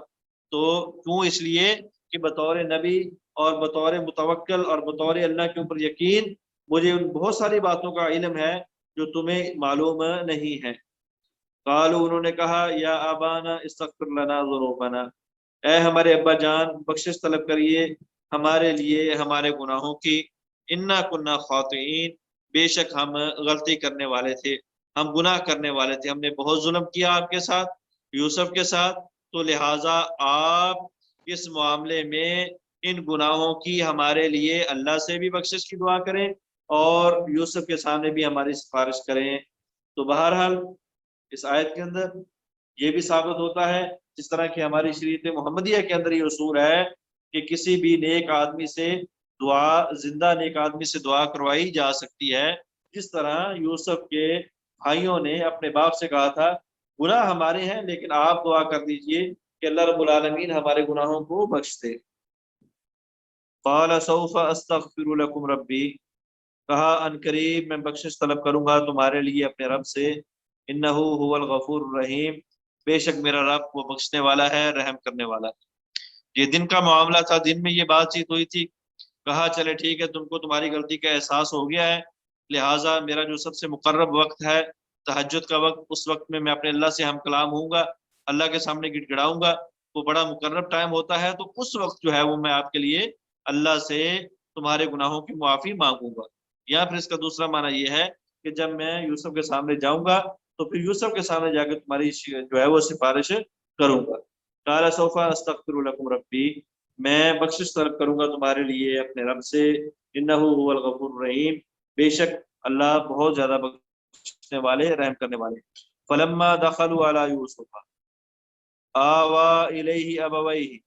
تو کیوں؟ اس لیے کہ بطور نبی اور بطور متوکل اور بطور اللہ کے اوپر یقین، مجھے ان بہت ساری باتوں کا علم ہے جو تمہیں معلوم نہیں ہے۔ قالوا، انہوں نے کہا، یا ابانا استغفر لنا ذنوبنا، اے ہمارے ابا جان بخشش طلب کریے ہمارے لیے ہمارے گناہوں کی، انا کنا خاطئین، بے شک ہم غلطی کرنے والے تھے، ہم گناہ کرنے والے تھے، ہم نے بہت ظلم کیا آپ کے ساتھ، یوسف کے ساتھ، تو لہٰذا آپ اس معاملے میں ان گناہوں کی ہمارے لیے اللہ سے بھی بخشش کی دعا کریں اور یوسف کے سامنے بھی ہماری سفارش کریں۔ تو بہرحال اس آیت کے اندر یہ بھی ثابت ہوتا ہے، جس طرح کہ ہماری شریعت محمدیہ کے اندر یہ اصول ہے کہ کسی بھی نیک آدمی سے دعا، زندہ نیک آدمی سے دعا کروائی جا سکتی ہے، جس طرح یوسف کے بھائیوں نے اپنے باپ سے کہا تھا گناہ ہمارے ہیں لیکن آپ دعا کر دیجئے کہ اللہ رب العالمین ہمارے گناہوں کو بخش دے۔ قال سوف استغفر لکم ربی، کہا ان قریب میں بخشش طلب کروں گا تمہارے لیے اپنے رب سے، انہ هو الغفور الرحیم، بے شک میرا رب وہ بخشنے والا ہے، رحم کرنے والا ہے۔ یہ دن کا معاملہ تھا، دن میں یہ بات چیت ہوئی تھی، کہا چلے ٹھیک ہے، تم کو تمہاری غلطی کا احساس ہو گیا ہے، لہٰذا میرا جو سب سے مقرب وقت ہے تہجد کا وقت، اس وقت میں اپنے اللہ سے ہم کلام ہوں گا، اللہ کے سامنے گڑ گڑاؤں گا، وہ بڑا مقرب ٹائم ہوتا ہے، تو اس وقت جو ہے وہ میں آپ کے لیے اللہ سے تمہارے گناہوں کی معافی مانگوں گا۔ یا پھر اس کا دوسرا معنی یہ ہے کہ جب میں یوسف کے سامنے جاؤں گا تو پھر یوسف کے سامنے جا کے تمہاری جو ہے وہ سفارش کروں گا۔ قال سوف استغفر لکم ربی، میں بخشش طلب کروں گا تمہارے لیے اپنے رب سے، انہ هو الغفور الرحیم، بے شک اللہ بہت زیادہ بخشنے والے، رحم کرنے والے۔ فلما دخلوا علی یوسف آوى الیہ ابویہ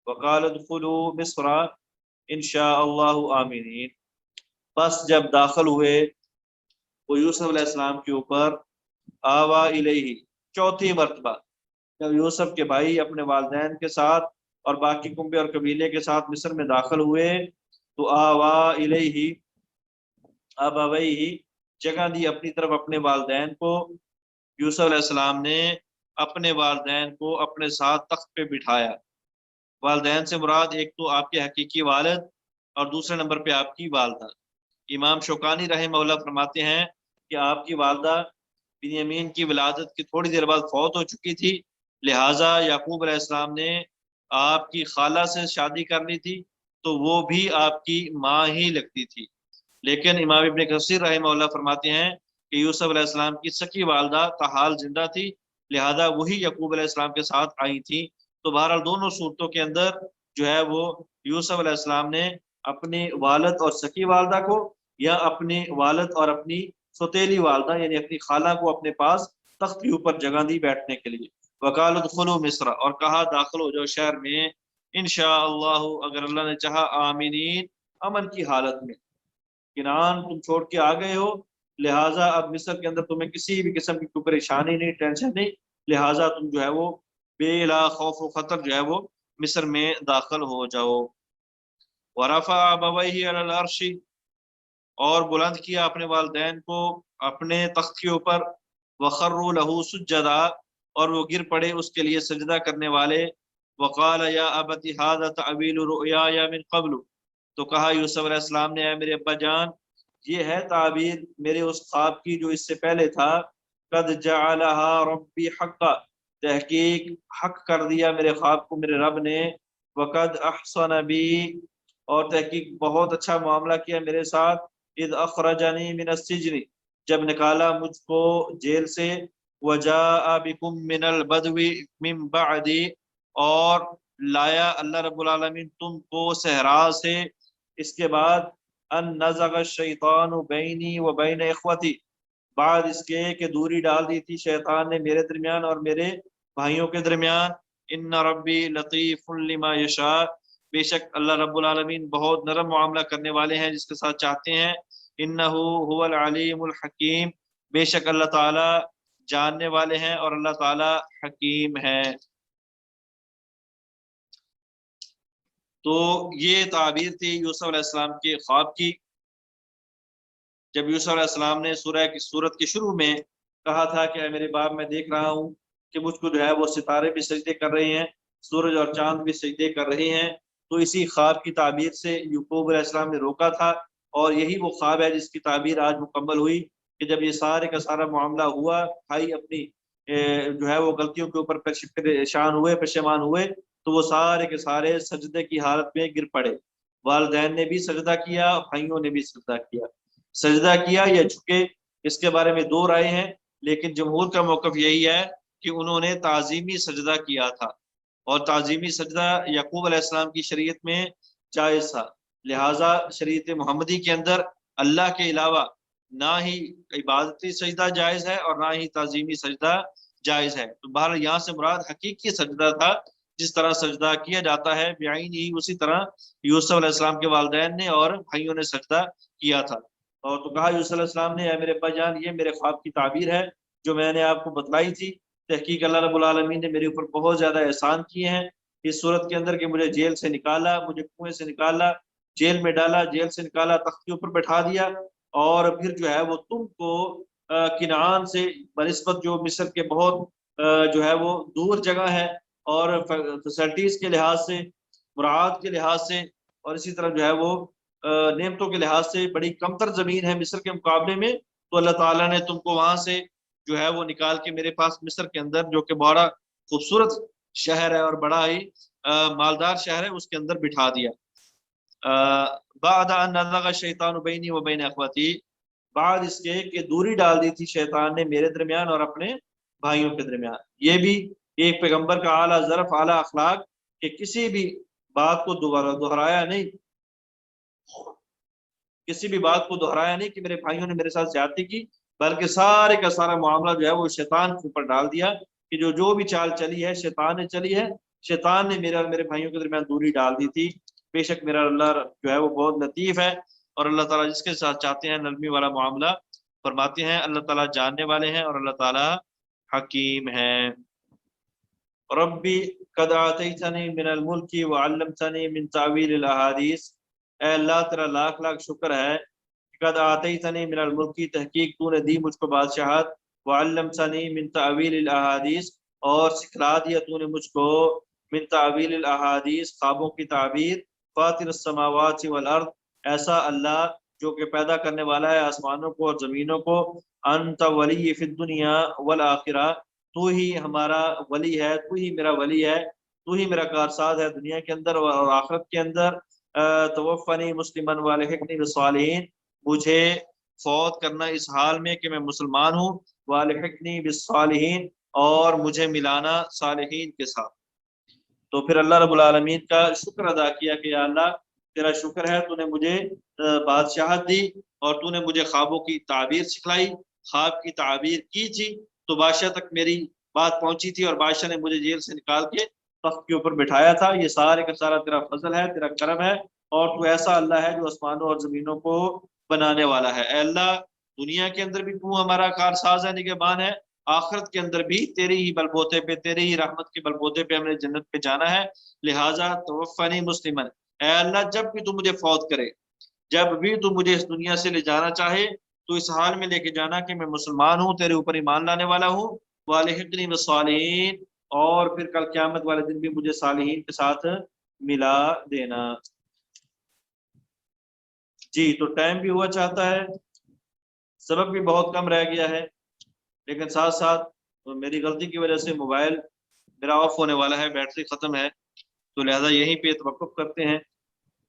وقال ادخلوا مصر ان شاء اللہ آمنین، بس جب داخل ہوئے وہ یوسف علیہ السلام کے اوپر، آوا الیہ، چوتھی مرتبہ جب یوسف کے بھائی اپنے والدین کے ساتھ اور باقی کنبے اور قبیلے کے ساتھ مصر میں داخل ہوئے، تو آوا الیہ ابویہ، جگہ دی اپنی طرف اپنے والدین کو، یوسف علیہ السلام نے اپنے والدین کو اپنے ساتھ تخت پہ بٹھایا۔ والدین سے مراد ایک تو آپ کے حقیقی والد اور دوسرے نمبر پہ آپ کی والدہ۔ امام شوکانی رحمہ اللہ فرماتے ہیں کہ آپ کی والدہ بنیامین کی ولادت کی تھوڑی دیر بعد فوت ہو چکی تھی، لہٰذا یعقوب علیہ السلام نے آپ کی خالہ سے شادی کر لی تھی، تو وہ بھی آپ کی ماں ہی لگتی تھی۔ لیکن امام ابن کثیر رحمہ اللہ فرماتے ہیں کہ یوسف علیہ السلام کی سکی والدہ تاحال زندہ تھی، لہذا وہی یعقوب علیہ السلام کے ساتھ آئی تھی۔ تو بہرحال دونوں صورتوں کے اندر جو ہے وہ یوسف علیہ السلام نے اپنی والد اور سکی والدہ کو، یا اپنی والد اور اپنی سوتیلی والدہ یعنی اپنی خالہ کو اپنے پاس تخت کے اوپر جگہ دی بیٹھنے کے لیے۔ وقالوا ادخلوا مصر، اور کہا داخل ہو جاؤ شہر میں، انشاءاللہ اگر اللہ نے چاہا، آمینین امن کی حالت میں۔ کنعان تم چھوڑ کے آ گئے ہو، لہٰذا اب مصر کے اندر تمہیں کسی بھی قسم کی کوئی پریشانی نہیں، ٹینشن نہیں، لہٰذا تم جو ہے وہ بلا خوف و خطر جو ہے وہ مصر میں داخل ہو جاؤ۔ ورفع ابویہ علی العرش، اور بلند کیا اپنے والدین کو اپنے تخت کے اوپر، وخروا لہ سجدا، اور وہ گر پڑے اس کے لیے سجدہ کرنے والے۔ وقال یا ابت ھذا تأویل رؤیایا من قبل، تو کہا یوسف علیہ السلام نے، اے میرے ابا جان، یہ ہے تعبیر میرے اس خواب کی جو اس سے پہلے تھا۔ قد جعلھا ربی حقا، تحقیق حق کر دیا میرے خواب کو میرے رب نے۔ وقد احسن بی، اور تحقیق بہت اچھا معاملہ کیا میرے ساتھ۔ اذ اخرجنی من السجن، جب نکالا مجھ کو جیل سے۔ وجاء بکم من البدو من بعدی، اور لایا اللہ رب العالمین تم کو صحرا سے اس کے بعد۔ ان نزغ الشیطان بینی و بین اخوتی، بعد اس کے کہ دوری ڈال دی تھی شیطان نے میرے درمیان اور میرے بھائیوں کے درمیان۔ ان ربی لطیف لما یشاء، بے شک اللہ رب العالمین بہت نرم معاملہ کرنے والے ہیں جس کے ساتھ چاہتے ہیں۔ انہ هو العلیم الحکیم، بے شک اللہ تعالی جاننے والے ہیں اور اللہ تعالی حکیم ہے۔ تو یہ تعبیر تھی یوسف علیہ السلام کے خواب کی۔ جب یوسف علیہ السلام نے سورت کے شروع میں کہا تھا کہ اے میرے باپ، میں دیکھ رہا ہوں کہ مجھ کو جو ہے وہ ستارے بھی سجدے کر رہے ہیں، سورج اور چاند بھی سجدے کر رہے ہیں، تو اسی خواب کی تعبیر سے یعقوب علیہ السلام نے روکا تھا، اور یہی وہ خواب ہے جس کی تعبیر آج مکمل ہوئی کہ جب یہ سارے کا سارا معاملہ ہوا، بھائی اپنی جو ہے وہ غلطیوں کے اوپر پریشان ہوئے، پشیمان ہوئے، تو وہ سارے کے سارے سجدے کی حالت میں گر پڑے۔ والدین نے بھی سجدہ کیا، بھائیوں نے بھی سجدہ کیا۔ سجدہ کیا یا جھکے، اس کے بارے میں دو رائے ہیں، لیکن جمہور کا موقف یہی ہے کہ انہوں نے تعظیمی سجدہ کیا تھا، اور تعظیمی سجدہ یعقوب علیہ السلام کی شریعت میں جائز تھا، لہٰذا شریعت محمدی کے اندر اللہ کے علاوہ نہ ہی عبادتی سجدہ جائز ہے اور نہ ہی تعظیمی سجدہ جائز ہے۔ تو بہرحال یہاں سے مراد حقیقی سجدہ تھا، جس طرح سجدہ کیا جاتا ہے بعین ہی، اسی طرح یوسف علیہ السلام کے والدین نے اور بھائیوں نے سجدہ کیا تھا۔ اور تو کہا یوسف علیہ السلام نے، اے میرے ابا جان، یہ میرے خواب کی تعبیر ہے جو میں نے آپ کو بتلائی تھی۔ تحقیق اللہ رب العالمین نے میرے اوپر بہت زیادہ احسان کیے ہیں اس صورت کے اندر کہ مجھے جیل سے نکالا، مجھے کنویں سے نکالا، جیل میں ڈالا، جیل سے نکالا، تخت کے اوپر بٹھا دیا، اور پھر جو ہے وہ تم کو کنعان سے بنسبت جو مصر کے بہت جو ہے وہ دور جگہ ہے، اور فیسلٹیز کے لحاظ سے، مراعات کے لحاظ سے، اور اسی طرح جو ہے وہ نعمتوں کے لحاظ سے بڑی کمتر زمین ہے مصر کے مقابلے میں، تو اللہ تعالیٰ نے تم کو وہاں سے جو ہے وہ نکال کے میرے پاس مصر کے اندر، جو کہ بڑا خوبصورت شہر ہے اور بڑا ہی مالدار شہر ہے، اس کے اندر بٹھا دیا۔ بعد ان نزغ الشیطان بینی و بین اخوتی، بعد اس کے کہ دوری ڈال دی تھی شیطان نے میرے درمیان اور اپنے بھائیوں کے درمیان۔ یہ بھی ایک پیغمبر کا اعلیٰ ظرف، اعلیٰ اخلاق کہ کسی بھی بات کو دہرایا نہیں، کسی بھی بات کو دہرایا نہیں کہ میرے بھائیوں نے میرے ساتھ زیادتی کی، بلکہ سارے کا سارا معاملہ جو ہے وہ شیطان کے اوپر ڈال دیا کہ جو بھی چال چلی ہے شیطان نے چلی ہے، شیطان نے میرے اور میرے بھائیوں کے درمیان دوری ڈال دی تھی۔ بے شک میرا اللہ جو ہے وہ بہت لطیف ہے، اور اللہ تعالیٰ جس کے ساتھ چاہتے ہیں نرمی والا معاملہ فرماتے ہیں۔ اللہ تعالیٰ جاننے والے ہیں اور اللہ تعالیٰ حکیم ہیں۔ ربی قد آتیتنی من الملک وعلمتنی من تعویل الاحادیث، اے اللہ تیرا لاکھ لاکھ شکر ہے، قد آتیتنی من الملک، تحقیق تو نے دی مجھ کو بادشاہت، وعلمتنی من تعویل الاحادیث، اور سکھلا دیا تو نے مجھ کو من تعویل الاحادیث خوابوں کی تعبیر فاطر السماوات والارض ایسا اللہ جو کہ پیدا کرنے والا ہے آسمانوں کو اور زمینوں کو انت ولی فی الدنیا والآخرہ تو ہی ہمارا ولی ہے تو ہی میرا ولی ہے تو ہی میرا کارساز ہے دنیا کے اندر اور آخرت کے اندر توفنی مسلمن والحقنی بالصالحین مجھے فوت کرنا اس حال میں کہ میں مسلمان ہوں والحقنی بالصالحین اور مجھے ملانا صالحین کے ساتھ تو پھر اللہ رب العالمین کا شکر ادا کیا کہ یا اللہ تیرا شکر ہے تو نے مجھے بادشاہت دی اور تو نے مجھے خوابوں کی تعبیر سکھلائی خواب کی تعبیر کی تھی تو بادشاہ تک میری بات پہنچی تھی اور بادشاہ نے مجھے جیل سے نکال کے تخت کے اوپر بٹھایا تھا یہ سارے کا سارا تیرا فضل ہے تیرا کرم ہے اور تو ایسا اللہ ہے جو آسمانوں اور زمینوں کو بنانے والا ہے اے اللہ دنیا کے اندر بھی تو ہمارا کارساز ہے نگہبان ہے آخرت کے اندر بھی تیری ہی بلبوتے پہ تیری ہی رحمت کے بلبوتے پہ ہم نے جنت پہ جانا ہے لہٰذا توفنی مسلمن اے اللہ جب بھی تو مجھے فوت کرے جب بھی تو مجھے اس دنیا سے لے جانا چاہے تو اس حال میں لے کے جانا کہ میں مسلمان ہوں تیرے اوپر ایمان لانے والا ہوں والحقنی بالصالحین اور پھر کل قیامت والے دن بھی مجھے صالحین کے ساتھ ملا دینا جی تو ٹائم بھی ہوا چاہتا ہے سبق بھی بہت کم رہ گیا ہے لیکن ساتھ ساتھ میری غلطی کی وجہ سے موبائل میرا آف ہونے والا ہے بیٹری ختم ہے تو لہذا یہیں پہ توقف کرتے ہیں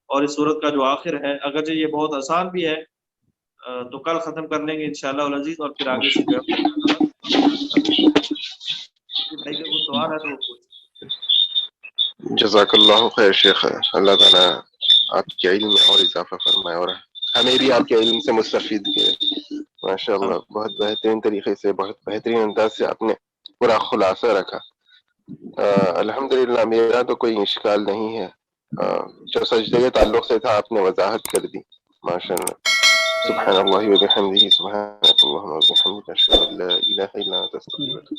اور اس صورت کا جو آخر ہے اگرچہ یہ بہت آسان بھی ہے تو کل ختم کر لیں گے انشاءاللہ العزیز اور پھر آگے سے جو بھائی کا کوئی سوال ہے تو وہ پوچھ جزاک اللہ خیر شیخ اللہ تعالیٰ آپ کے علم میں اور اضافہ فرمائے اور ہمیں بھی آپ کے علم سے مستفید کیے ماشاء اللہ بہت بہترین طریقے سے بہت بہترین انداز سے آپ نے پورا خلاصہ رکھا الحمدللہ میرا تو کوئی اشکال نہیں ہے جو سجدے کے تعلق سے تھا آپ نے وضاحت کر دی ماشاء اللہ سبحان اللہ و بحمدہ سبحانک اللہم و بحمدک اشہد ان لا الہ الا انت استغفرک